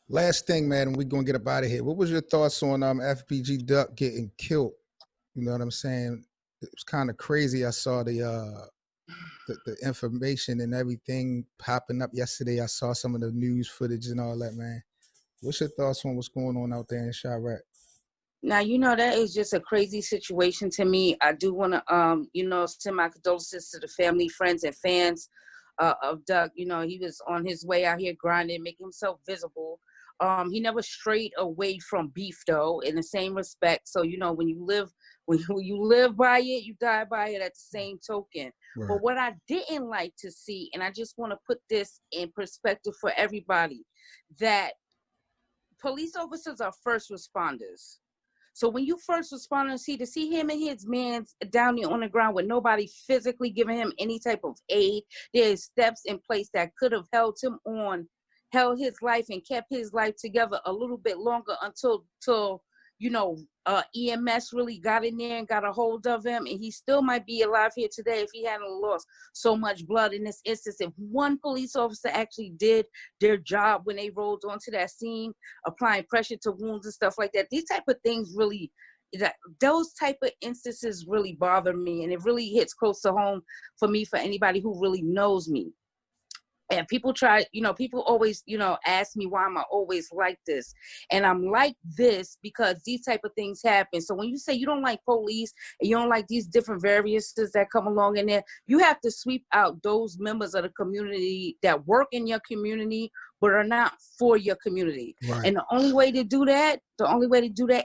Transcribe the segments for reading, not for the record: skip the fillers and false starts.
Last thing, man, and we're gonna get up out of here. What was your thoughts on FBG Duck getting killed? You know what I'm saying? It was kind of crazy. I saw the information and everything popping up yesterday. I saw some of the news footage and all that, man. What's your thoughts on what's going on out there in CHIRAQ? Now, that is just a crazy situation to me. I do want to, send my condolences to the family, friends, and fans of Duck. He was on his way out here grinding, making himself visible. He never strayed away from beef, though, in the same respect. So, when you live by it, you die by it at the same token. Right. But what I didn't like to see, and I just want to put this in perspective for everybody, that police officers are first responders. So when you first respond to see him and his man down there on the ground with nobody physically giving him any type of aid, there's steps in place that could have held his life and kept his life together a little bit longer until EMS really got in there and got a hold of him, and he still might be alive here today if he hadn't lost so much blood in this instance. If one police officer actually did their job when they rolled onto that scene, applying pressure to wounds and stuff like that, these type of things really, those type of instances really bother me, and it really hits close to home for me, for anybody who really knows me. And people always, ask me why am I always like this? And I'm like this because these type of things happen. So when you say you don't like police and you don't like these different variances that come along in there, you have to sweep out those members of the community that work in your community but are not for your community. Right. And the only way to do that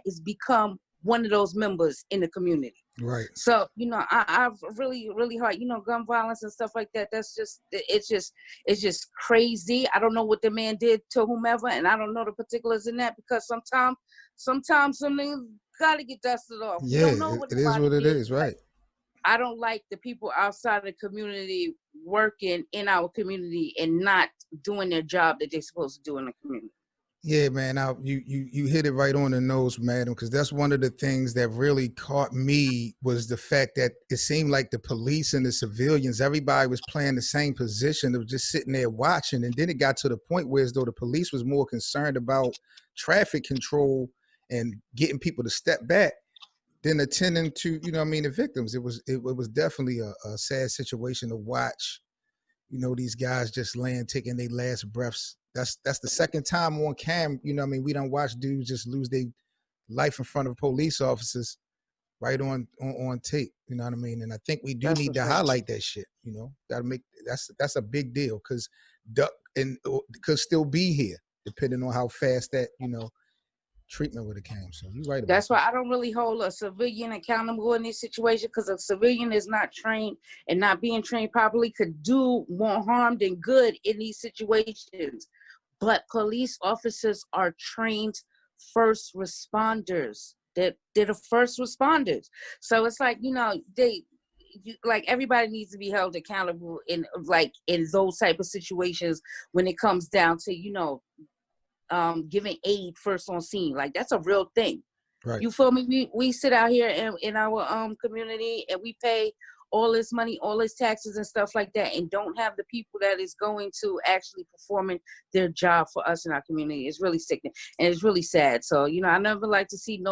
is become one of those members in the community. Right. So, I've really, really hard, gun violence and stuff like that. It's just crazy. I don't know what the man did to whomever, and I don't know the particulars in that, because sometimes something got to get dusted off. Yeah, We don't know what it is what it did. is, right? I don't like the people outside the community working in our community and not doing their job that they're supposed to do in the community. Yeah, man. You hit it right on the nose, madam, because that's one of the things that really caught me, was the fact that it seemed like the police and the civilians, everybody was playing the same position. They were just sitting there watching. And then it got to the point where, as though the police was more concerned about traffic control and getting people to step back than attending to, the victims. It was definitely a sad situation to watch. These guys just laying, taking their last breaths. That's the second time on cam, we don't watch dudes just lose their life in front of police officers right on tape. You know what I mean? And I think we do need to highlight that shit. Gotta make that's a big deal, because Duck could still be here depending on how fast that treatment would have came. So you're right about that's why I don't really hold a civilian accountable in this situation, because a civilian is not trained, and not being trained properly could do more harm than good in these situations. But police officers are trained first responders. They're the first responders. So it's like, everybody needs to be held accountable in those type of situations when it comes down to, giving aid first on scene. Like, that's a real thing. Right. You feel me? We sit out here in our community, and we pay all this money, all this taxes and stuff like that, and don't have the people that is going to actually performing their job for us in our community. It's really sickening, and it's really sad. So, I never like to see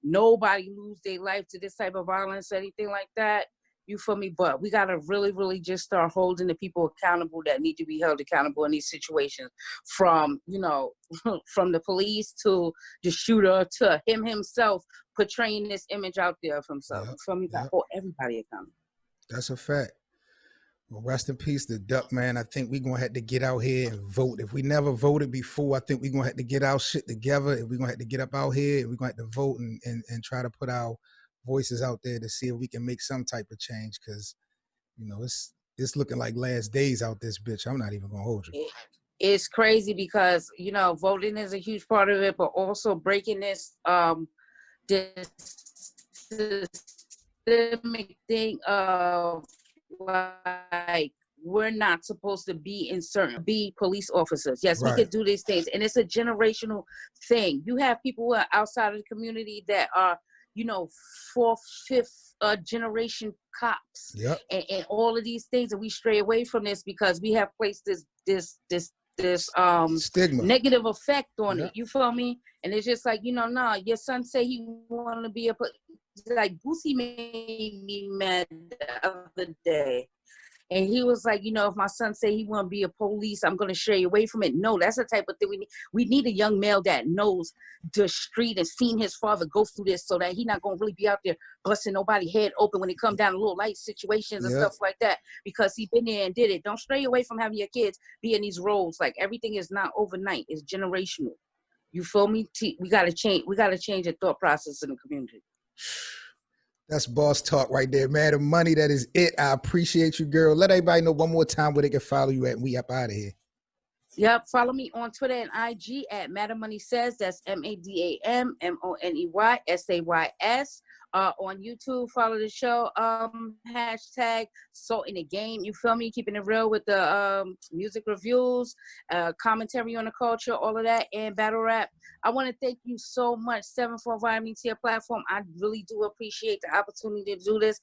nobody lose their life to this type of violence or anything like that. You feel me? But we got to really, really just start holding the people accountable that need to be held accountable in these situations, from, from the police to the shooter to him himself portraying this image out there of himself. Yep. So we got to hold everybody accountable. That's a fact. Well, rest in peace to Duck, man. I think we're going to have to get out here and vote. If we never voted before, I think we're going to have to get our shit together, and we're going to have to get up out here, and we're going to have to vote and try to put our voices out there to see if we can make some type of change, because it's looking like last days out this bitch. I'm not even gonna hold you. It's crazy because voting is a huge part of it, but also breaking this systemic thing of, like, we're not supposed to be be police officers. Yes, right. We could do these things, and it's a generational thing. You have people who are outside of the community that are fourth, fifth generation cops. Yep. And all of these things, and we stray away from this because we have placed this Stigma. negative effect on Yeah. it. You feel me? And it's just like, nah, your son say he want to be like Boosie made me mad the other day. And he was like, if my son say he want to be a police, I'm going to stray away from it. No, that's the type of thing we need. We need a young male that knows the street and seen his father go through this, so that he not going to really be out there busting nobody head open when it come down to little light situations and stuff like that, because he been there and did it. Don't stray away from having your kids be in these roles. Like, everything is not overnight. It's generational. You feel me? We got to change. We got to change the thought process in the community. That's boss talk right there, Madam Money. That is it. I appreciate you, girl. Let everybody know one more time where they can follow you at, and we up out of here. Yep. Follow me on Twitter and IG at Madam Money Says. That's MADAMMONEYSAYS. On YouTube, follow the show. Hashtag Salt in the Game. You feel me? Keeping it real with the music reviews, commentary on the culture, all of that, and battle rap. I want to thank you so much, 7 for inviting me to your platform. I really do appreciate the opportunity to do this.